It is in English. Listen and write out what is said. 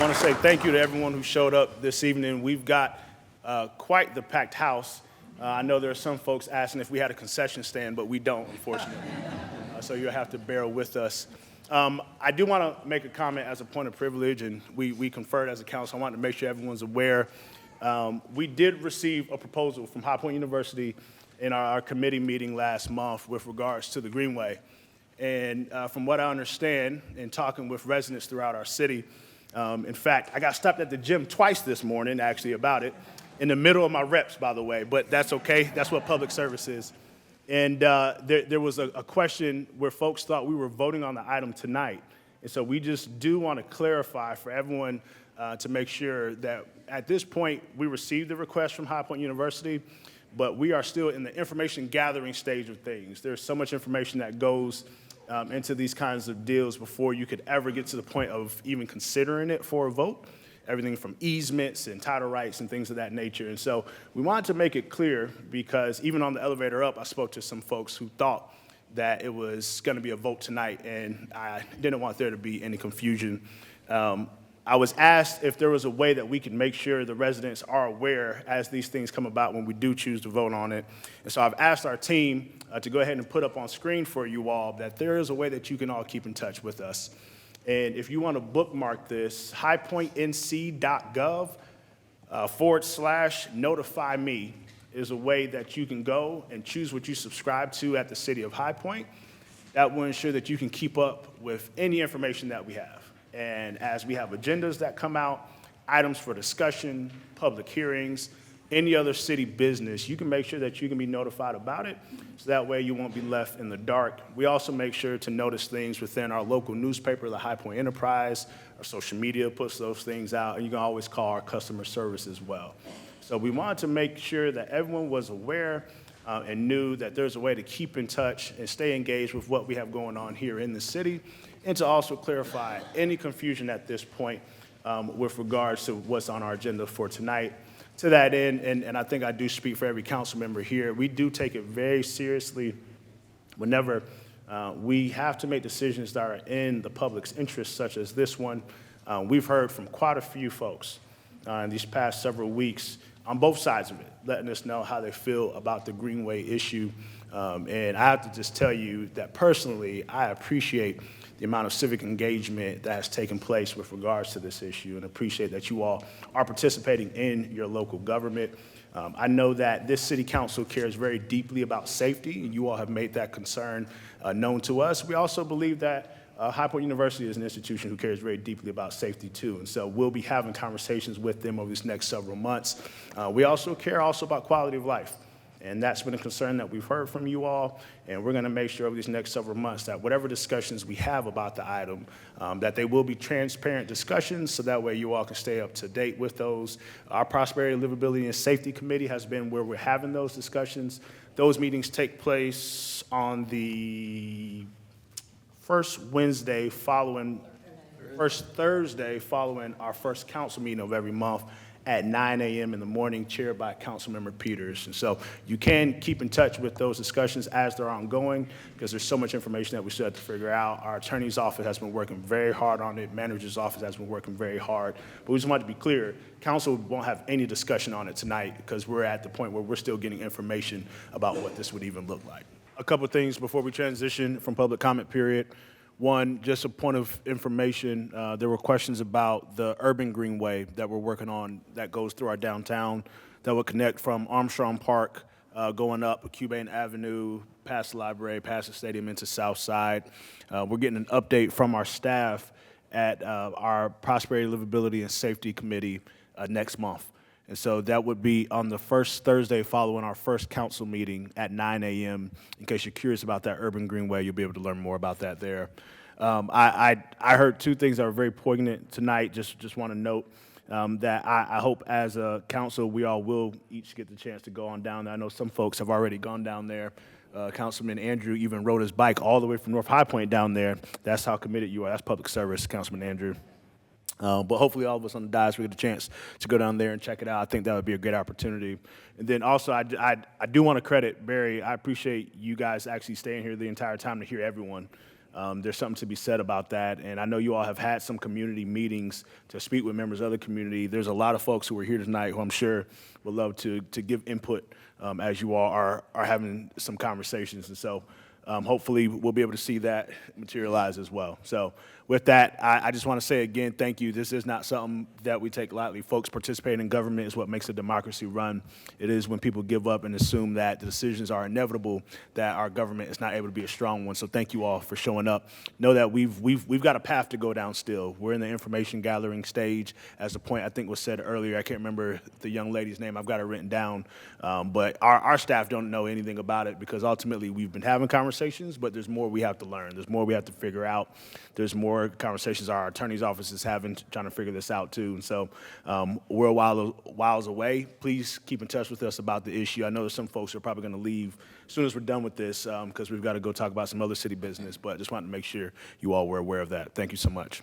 want to say thank you to everyone who showed up this evening. We've got quite the packed house. I know there are some folks asking if we had a concession stand, but we don't, unfortunately. So you'll have to bear with us. I do want to make a comment as a point of privilege, and we conferred as a council. I want to make sure everyone's aware. We did receive a proposal from High Point University in our committee meeting last month with regards to the Greenway. And from what I understand, in talking with residents throughout our city, in fact, I got stopped at the gym twice this morning, actually, about it, in the middle of my reps, by the way, but that's okay. That's what public service is. And there was a question where folks thought we were voting on the item tonight. And so we just do want to clarify for everyone to make sure that at this point, we received the request from High Point University, but we are still in the information gathering stage of things. There's so much information that goes into these kinds of deals before you could ever get to the point of even considering it for a vote. Everything from easements and title rights and things of that nature. And so we wanted to make it clear because even on the elevator up, I spoke to some folks who thought that it was going to be a vote tonight, and I didn't want there to be any confusion. I was asked if there was a way that we could make sure the residents are aware as these things come about when we do choose to vote on it. And so I've asked our team to go ahead and put up on screen for you all that there is a way that you can all keep in touch with us. And if you want to bookmark this, highpointnc.gov /notify me is a way that you can go and choose what you subscribe to at the City of High Point. That will ensure that you can keep up with any information that we have. And as we have agendas that come out, items for discussion, public hearings, any other city business, you can make sure that you can be notified about it, so that way you won't be left in the dark. We also make sure to notice things within our local newspaper, the High Point Enterprise. Our social media puts those things out, and you can always call our customer service as well. So we wanted to make sure that everyone was aware and knew that there's a way to keep in touch and stay engaged with what we have going on here in the city, and to also clarify any confusion at this point with regards to what's on our agenda for tonight. To that end, and I think I do speak for every council member here, we do take it very seriously whenever we have to make decisions that are in the public's interest, such as this one. We've heard from quite a few folks in these past several weeks on both sides of it, letting us know how they feel about the Greenway issue. And I have to just tell you that personally, I appreciate the amount of civic engagement that has taken place with regards to this issue, and appreciate that you all are participating in your local government. I know that this city council cares very deeply about safety, and you all have made that concern known to us. We also believe that High Point University is an institution who cares very deeply about safety too, and so we'll be having conversations with them over these next several months. We also care about quality of life. And that's been a concern that we've heard from you all, and we're going to make sure over these next several months that whatever discussions we have about the item, that they will be transparent discussions, so that way you all can stay up to date with those. Our Prosperity, Livability, and Safety Committee has been where we're having those discussions. Those meetings take place on the first Thursday following our first council meeting of every month, at 9 a.m. in the morning, chaired by Councilmember Peters. And so you can keep in touch with those discussions as they're ongoing, because there's so much information that we still have to figure out. Our attorney's office has been working very hard on it. Manager's office has been working very hard. But we just want to be clear, council won't have any discussion on it tonight, because we're at the point where we're still getting information about what this would even look like. A couple of things before we transition from public comment period. One, just a point of information, there were questions about the urban greenway that we're working on that goes through our downtown that will connect from Armstrong Park going up Cuban Avenue, past the library, past the stadium into South Side. We're getting an update from our staff at our Prosperity, Livability, and Safety Committee next month. And so that would be on the first Thursday following our first council meeting at 9 a.m. In case you're curious about that urban greenway, you'll be able to learn more about that there. I heard two things that are very poignant tonight. Just want to note that I hope as a council we all will each get the chance to go on down there. I know some folks have already gone down there. Councilman Andrew even rode his bike all the way from North High Point down there. That's how committed you are. That's public service, Councilman Andrew. But hopefully all of us on the dais will get a chance to go down there and check it out. I think that would be a great opportunity. And then also, I do want to credit Barry. I appreciate you guys actually staying here the entire time to hear everyone. There's something to be said about that, and I know you all have had some community meetings to speak with members of the community. There's a lot of folks who are here tonight who I'm sure would love to give input as you all are having some conversations, and so hopefully we'll be able to see that materialize as well. So with that, I just want to say again, thank you. This is not something that we take lightly. Folks, participating in government is what makes a democracy run. It is when people give up and assume that the decisions are inevitable that our government is not able to be a strong one. So thank you all for showing up. Know that we've got a path to go down still. We're in the information gathering stage, as the point I think was said earlier. I can't remember the young lady's name. I've got it written down. But our staff don't know anything about it because ultimately we've been having conversations, but there's more we have to learn. There's more we have to figure out. There's more conversations our attorney's office is having, trying to figure this out too. And so we're a whiles away. Please keep in touch with us about the issue. I know there's some folks who are probably going to leave as soon as we're done with this because we've got to go talk about some other city business, but just wanted to make sure you all were aware of that. Thank you so much.